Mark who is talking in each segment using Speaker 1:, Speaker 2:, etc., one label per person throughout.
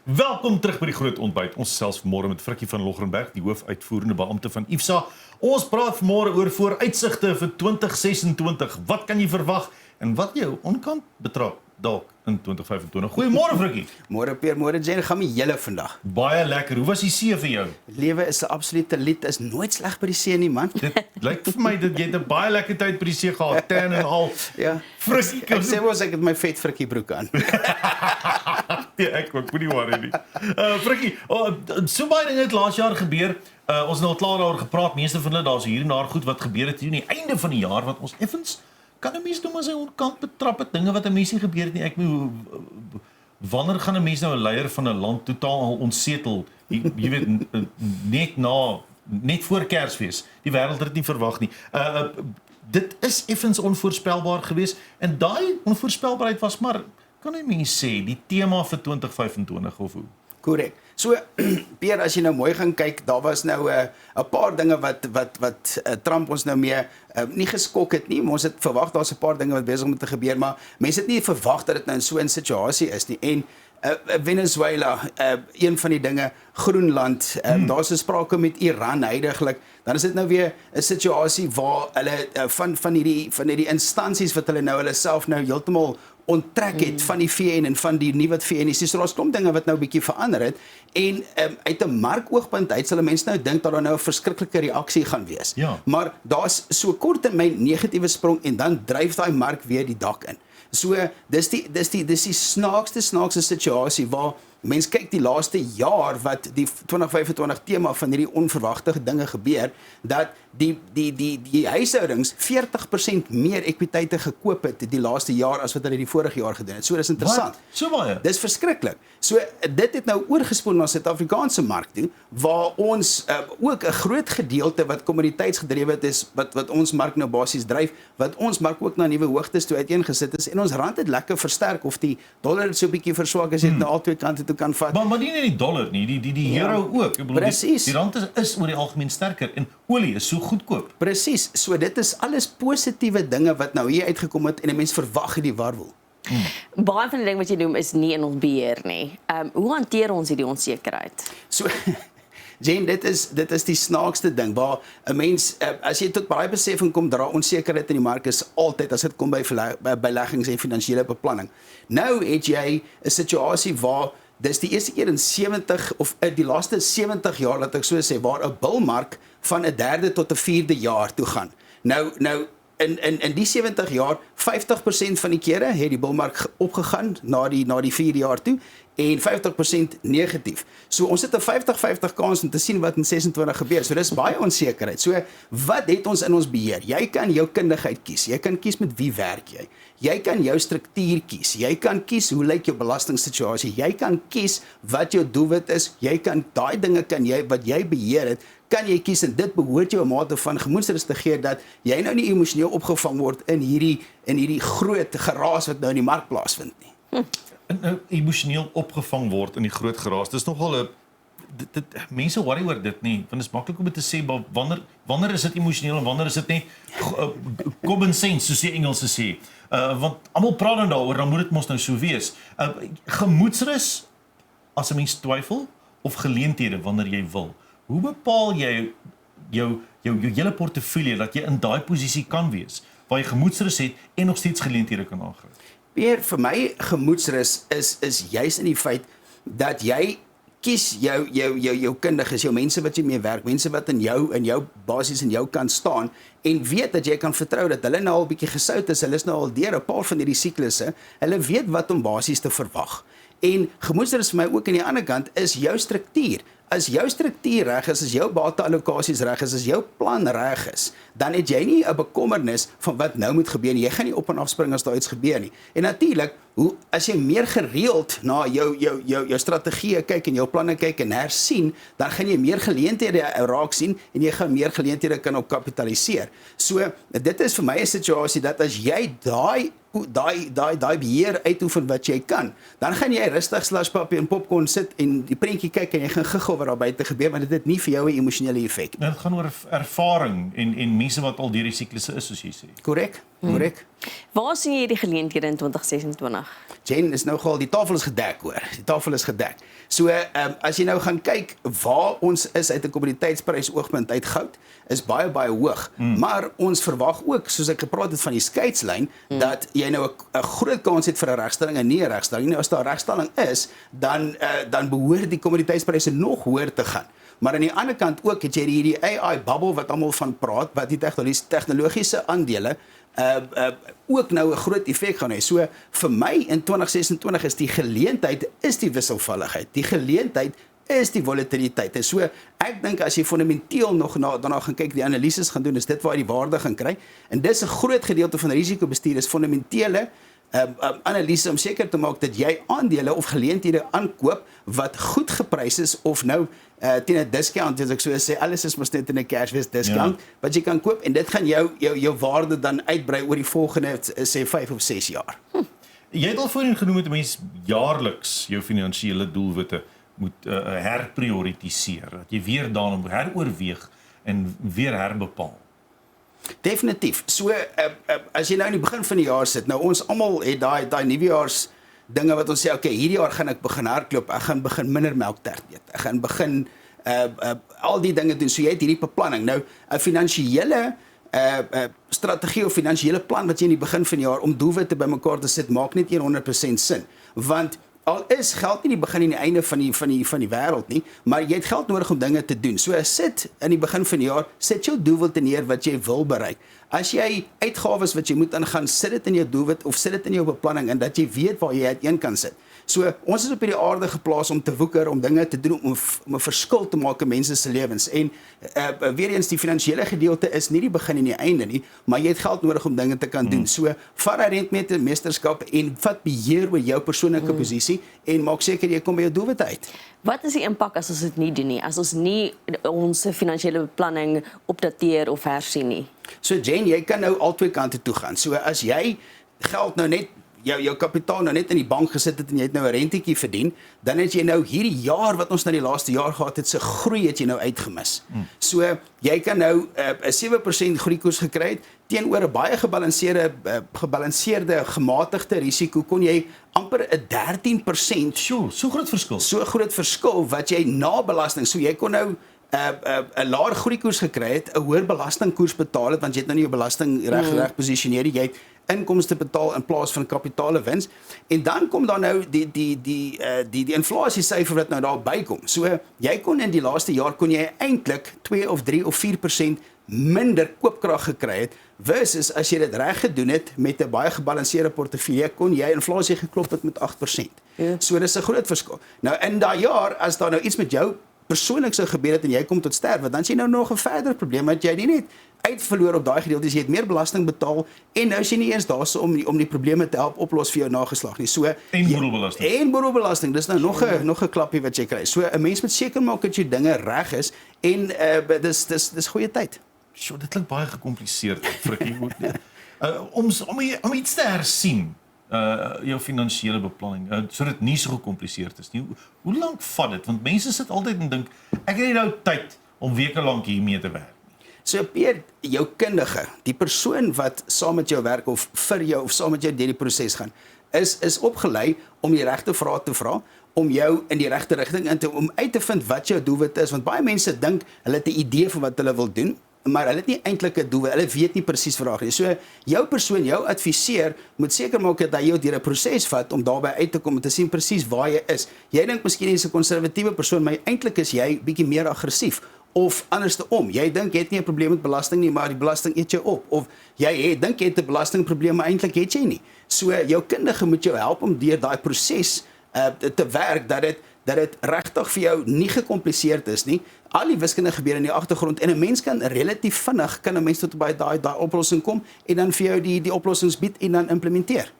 Speaker 1: Welkom terug by die groot ontbyt. Ons selfs vanmôre met Frikkie van Logrenberg, die hoofuitvoerende beampte van IFSA. Ons praat vanmôre oor vooruitsigte vir 2026. Wat kan jy verwag en wat jou onkant betrap dalk in 2025? Goeiemôre Frikkie.
Speaker 2: Môre Peer, môre Jen, gaan my julle vandag.
Speaker 1: Baie lekker. Hoe was die see vir jou?
Speaker 2: Lewe is 'n absolute lied, is nooit sleg by die see nie, man.
Speaker 1: Dit lyk vir my dat jy 'n baie lekker tyd by die see gehad, tan en al.
Speaker 2: Ja.
Speaker 1: Frikkie,
Speaker 2: Ek sê mos ek het my vet Frikkie broek aan.
Speaker 1: Ja, ek moenie worry nie. Frikkie, so baie dinge het laas jaar gebeur. Ons het nou al klaar daaroor gepraat. Meeste van hulle, daar's hier en daar goed wat gebeur het hier aan die einde van die jaar wat ons effens kan 'n mens noem as hy onkant betrap het, dinge wat 'n mens nie gebeur het nie. Ek bedoel, wanneer gaan 'n mens nou 'n leier van 'n land totaal ontsetel? Jy weet net voor Kersfees. Die wêreld het dit nie verwag nie. Dit is effens onvoorspelbaar geweest en daai onvoorspelbaarheid was maar, kan 'n mens sê, die tema vir 2025 of hoe?
Speaker 2: Korrek. So Peer, as jy nou mooi gaan kyk, daar was nou 'n paar dinge wat Trump ons nou mee nie geskok het nie. Ons het verwag daar's 'n paar dinge wat besig om te gebeur, maar mense het nie verwag dat dit nou in so 'n situasie is nie. En Venezuela, een van die dinge, Groenland, daar's 'n sprake met Iran heidaglik. Dan is dit nou weer 'n situasie waar hulle van hierdie instansies wat hulle nou hulle self nou heeltemal onttrek het van die VN en van die nuwe wat VN is. So daar's klomp dinge wat nou 'n bietjie verander het en uit 'n markoogpunt uit sal mense nou dink dat daar nou 'n verskriklike reaksie gaan wees.
Speaker 1: Ja.
Speaker 2: Maar daar's so korttermyn negatiewe sprong en dan dryf daai mark weer die dak in. So dis die snaakste situasie waar mens kyk die laaste jaar wat die 2025 tema van hierdie onverwagte dinge gebeur, dat die huishoudings 40% meer ekwiteite gekoop het die laaste jaar as wat hulle die vorige jaar gedoen het. So dis interessant.
Speaker 1: Wat? So baie?
Speaker 2: Dis verskriklik. So dit het nou oorgespoel na Suid-Afrikaanse mark toe waar ons ook 'n groot gedeelte wat kommoditeitsgedrewe het is wat ons mark nou basies dryf, wat ons mark ook na nuwe hoogtes toe uiteengesit is en ons rand het lekker versterk of die dollar het so 'n bietjie verswak as jy dit nou al twee kante toe kan vat.
Speaker 1: Maar nie net die dollar nie, die euro ook. Ek bedoel die rand is oor die algemeen sterker en olie is so goedkoop.
Speaker 2: Presies. So dit is alles positiewe dinge wat nou hier uitgekom het en 'n mens verwag die warwel.
Speaker 3: Baie van die ding wat jy noem is nie in ons beheer nie. Hoe hanteer ons hierdie onsekerheid?
Speaker 2: So Jane, dit is die snaakste ding waar 'n mens as jy tot baie besefing kom dat daar onsekerheid in die mark is altyd as dit kom by beleggings en finansiële beplanning. Nou het jy 'n situasie waar dis die eerste keer in 70 of die laaste 70 jaar laat ek so sê waar 'n bullmark van 'n derde tot 'n vierde jaar toe gaan. Nou in die 70 jaar 50% van die kere het die bullmark opgegaan na die 4 jaar toe en 50% negatief. So ons het 'n 50-50 kans om te sien wat in 26 gebeur. So dis baie onsekerheid. So wat het ons in ons beheer? Jy kan jou kundigheid kies. Jy kan kies met wie werk jy. Jy kan jou struktuur kies. Jy kan kies hoe lyk jou belastingssituasie. Jy kan kies wat jou doelwit is. Jy kan daai dinge wat jy beheer het, kan jy kies en dit behoort jou 'n mate van gemoedsrus te gee dat jy nou nie emosioneel opgevang word in hierdie groot geraas wat nou in die mark plaasvind nie.
Speaker 1: En emosioneel opgevang word in die groot geraas. Dis nogal 'n mense worry oor dit nie, want dit is maklik om te sê maar wanneer is dit emosioneel en wanneer is dit net common sense soos die Engelse sê. Want almal praat dan daaroor, dan moet dit mos nou so wees. Gemoedsrus as 'n mens twyfel of geleenthede wanneer jy wil. Hoe bepaal jy jou hele portefeulje dat jy in daai posisie kan wees waar jy gemoedsrus het en nog steeds geleenthede kan aangryp?
Speaker 2: Weer vir my gemoedsrus is juis in die feit dat jy kies jou kundiges, jou mense wat jy mee werk, mense wat in jou basies in jou kan staan en weet dat jy kan vertrou dat hulle nou al 'n bietjie gesout is, hulle is nou al deur 'n paar van hierdie siklusse, hulle weet wat om basies te verwag. En gemoedsrus vir my ook aan die ander kant is jou struktuur. As jou struktuur reg is, as jou bateallokasies reg is, as jou plan reg is, dan het jy nie 'n bekommernis van wat nou moet gebeur nie. Jy gaan nie op en af spring as daar iets gebeur nie. En natuurlik, as jy meer gereeld na jou strategieë kyk en jou planne kyk en hersien, dan gaan jy meer geleenthede raak sien en jy gaan meer geleenthede kan op kapitaliseer. So dit is vir my 'n situasie dat as jy daai beheer uitoefen wat jy kan, dan gaan jy rustig slashpapier en popcorn sit en die prentjie kyk en jy gaan gou wat daar buite gebeur, maar dit het nie vir jou 'n emosionele effek nie.
Speaker 1: Dit gaan oor ervaring en mense wat al deur die siklusse is soos jy sê.
Speaker 2: Korrek. Korrek?
Speaker 3: Waar sien jy die geleenthede in 2026?
Speaker 2: Jane, is nou al die tafel is gedek hoor. Die tafel is gedek. So as jy nou gaan kyk waar ons is uit 'n kommoditeitsprys oogpunt uit goud, is baie hoog. Maar ons verwag ook, soos ek gepraat het van die skeidslyn, dat jy nou 'n groot kans het vir 'n regstelling en nie 'n regstelling nie. As daar 'n regstelling is, dan behoort die kommoditeitspryse nog hoër te gaan. Maar aan die ander kant ook het jy hierdie AI bubble wat almal van praat, wat die tegnologiese aandele ook nou 'n groot effek gaan hê. So vir my in 2026 is die geleentheid is die wisselvalligheid. Die geleentheid is die volatiliteit. En so ek dink as jy fundamenteel nog daarna gaan kyk, die analises gaan doen, is dit waar jy die waarde gaan kry. En dis 'n groot gedeelte van risikobestuur is fundamentele analise om seker te maak dat jy aandele of geleenthede aankoop wat goed geprys is of nou teen 'n discount, as ek so sê, alles is mos net in 'n cashwise discount, wat jy kan koop en dit gaan jou waarde dan uitbrei oor die volgende sê 5 of 6 jaar.
Speaker 1: Jy het al voorheen genoem dat 'n mens jaarliks jou finansiële doelwitte moet herprioritiseer, dat jy weer daarna moet heroorweeg en weer herbepaal.
Speaker 2: Definitief. So as jy nou in die begin van die jaar sit, nou ons almal het daai nuwejaars dinge wat ons sê, okay, hierdie jaar gaan ek begin hardloop, ek gaan begin minder melktert eet. Ek gaan begin al die dinge doen. So jy het hierdie beplanning. Nou 'n finansiële strategie of finansiële plan wat jy in die begin van die jaar om doelwitte bymekaar te sit, maak net 100% sin. Want al is geld nie die begin en die einde van die wêreld nie, maar jy het geld nodig om dinge te doen. So sit in die begin van die jaar, sit jou doelwitte neer wat jy wil bereik. As jy uitgawes wat jy moet aangaan, sit dit in jou doelwit of sit dit in jou beplanning en dat jy weet waar jy uiteen kan sit. So ons is op hierdie aarde geplaas om te woeker, om dinge te doen, om 'n verskil te maak in mense se lewens. En weer eens die finansiële gedeelte is nie die begin en die einde nie, maar jy het geld nodig om dinge te kan doen. So vat daai rentmeesterskap en vat beheer oor jou persoonlike posisie en maak seker jy kom by jou doelwitte uit.
Speaker 3: Wat is die impak as ons dit nie doen nie? As ons nie ons finansiële beplanning opdateer of hersien nie?
Speaker 2: So Jane, jy kan nou al twee kante toe gaan. So as jy geld nou net jou kapitaal nou net in die bank gesit het en jy het nou 'n rentetjie verdien, dan het jy nou hierdie jaar wat ons nou die laaste jaar gehad het, se groei het jy nou uitgemis. So jy kan nou 'n 7% groeikoers gekry het teenoor 'n baie gebalanseerde gematigde risiko kon jy amper 'n 13%.
Speaker 1: Sjoe, so groot verskil.
Speaker 2: So groot verskil wat jy na belasting, so jy kon nou 'n laer groeikoers gekry het, 'n hoër belastingkoers betaal het want jy het nou nie jou belasting reg posisioneer nie. Jy het inkomste betaal in plaas van kapitale wins. En dan kom daar nou die inflasiesyfer wat nou daar bykom. So jy kon in die laaste jaar kon jy eintlik 2 of 3 of 4% minder koopkrag gekry het versus as jy dit reg gedoen het met 'n baie gebalanseerde portefeulje kon jy inflasie geklop het met 8%. Ja. So dis 'n groot verskil. Nou in daai jaar as daar nou iets met jou persoonlik sou gebeur het en jy kom tot sterwe, dan is jy nou nog 'n verder probleem want jy nie net uitverloor op daai gedeeltes, jy het meer belasting betaal en nou is jy nie eens daar so om die probleme te help oplos vir jou nageslag nie. So
Speaker 1: en boedelbelasting.
Speaker 2: En boedelbelasting, dis nou nog 'n klappie wat jy kry. So 'n mens moet seker maak dat jy dinge reg is en dis goeie tyd.
Speaker 1: Sjoe, dit klink baie gecompliseerd, Frikkie. Om iets te hersien, jou finansiële beplanning, sodat dit nie so gecompliseerd is nie. Hoe lank vat dit? Want mense sit altyd en dink, ek het nie nou tyd om weke lank hiermee te werk.
Speaker 2: So Peer, jou kundige, die persoon wat saam met jou werk of vir jou of saam met jou deur die proses gaan, is opgelei om die regte vrae te vra, om jou in die regte rigting om uit te vind wat jou doelwit is, want baie mense dink hulle het 'n idee van wat hulle wil doen, maar hulle het nie eintlik 'n doelwit, hulle weet nie presies vraag nie. So jou persoon, jou adviseur moet seker maak dat hy jou deur 'n proses vat om daarby uit te kom en te sien presies waar jy is. Jy dink miskien jy's 'n konservatiewe persoon, maar eintlik is jy bietjie meer aggressief. Of andersom, jy dink jy het nie 'n probleem met belasting nie, maar die belasting eet jou op. Of jy dink jy het 'n belastingprobleem, maar eintlik het jy nie. So jou kundige moet jou help om deur daai proses te werk dat dit regtig vir jou nie gecompliseerd is nie. Al die wiskunde gebeur in die agtergrond en 'n mens kan relatief vinnig 'n mens tot by daai oplossing kom en dan vir jou die oplossings bied en dan implementeer.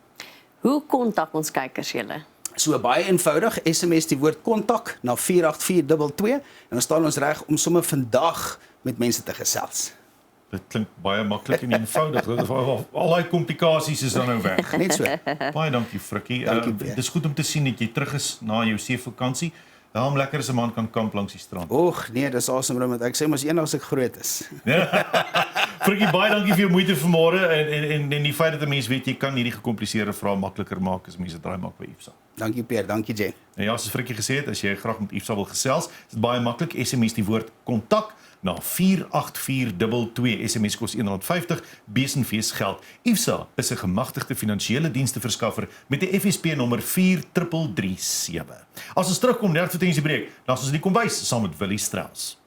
Speaker 3: Hoe kontak ons kykers julle?
Speaker 2: So baie eenvoudig, SMS die woord kontak na 48422 en dan staan ons reg om sommer vandag met mense te gesels.
Speaker 1: Dit klink baie maklik en eenvoudig. Al daai komplikasies is dan nou weg.
Speaker 2: Net so.
Speaker 1: Baie dankie Frikkie. Dis goed om te sien dat jy terug is na jou seevakansie. Daarom lekker as 'n man kan kamp langs die strand.
Speaker 2: Och nee, dis awesome, want ek sê mos eendag as ek groot is.
Speaker 1: Frikkie, baie dankie vir jou moeite vanmôre en die feit dat 'n mens weet jy kan hierdie gekompliseerde vrae makliker maak as mense draai maak by IFSA.
Speaker 2: Dankie Pierre, dankie Jane.
Speaker 1: Nou ja, soos Frikkie gesê het, as jy graag met IFSA wil gesels, is dit baie maklik. SMS die woord kontak na 48422. SMS kos R1.50, besenfees geld. IFSA is 'n gemagtigde finansiële diensteverskaffer met 'n FSP nommer 4337. As ons terugkom net vir die breek, dan is ons in die kombuis saam met Willie Strauss.